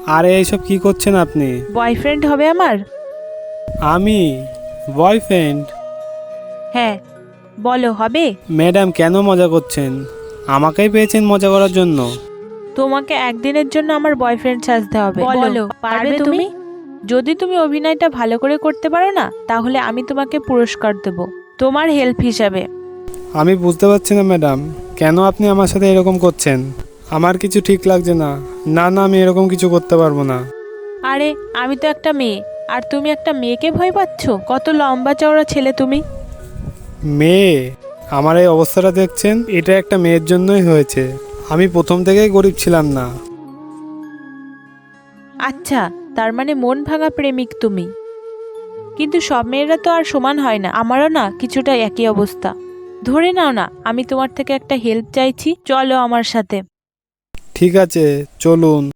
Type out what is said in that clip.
আরে এইসব কি করছেন আপনি? বয়ফ্রেন্ড হবে আমার? আমি বয়ফ্রেন্ড? হ্যাঁ, বলো হবে? ম্যাডাম কেন মজা করছেন? আমাকেই পেয়েছেন মজা করার জন্য। তোমাকে একদিনের জন্য আমার বয়ফ্রেন্ড সাজতে হবে। বলো, পারবে তুমি? যদি তুমি অভিনয়টা ভালো করে করতে পারো না, তাহলে আমি তোমাকে পুরস্কার দেব, তোমার হেল্প হিসাবে। আমি বুঝতে পারছি না ম্যাডাম, কেন আপনি আমার সাথে এরকম করছেন? আমার কিছু ঠিক লাগছে না। না না, আমি এরকম কিছু করতে পারবো না। আরে, আমি তো একটা মেয়ে, আর তুমি একটা মেয়েকে ভয় পাচ্ছ? কত লম্বা চওড়া ছেলে তুমি! মেয়ে? আমার এই অবস্থাটা দেখছেন, এটা একটা মেয়ের জন্যই হয়েছে। আমি প্রথম থেকেই গরিব ছিলাম না। আচ্ছা, তার মানে মন ভাঙা প্রেমিক তুমি। কিন্তু সব মেয়েরা তো আর সমান হয় না, আমারও না কিছুটা একই অবস্থা। ধরে নাও না, আমি তোমার থেকে একটা হেল্প চাইছি, চলো আমার সাথে। ঠিক আছে, চলুন।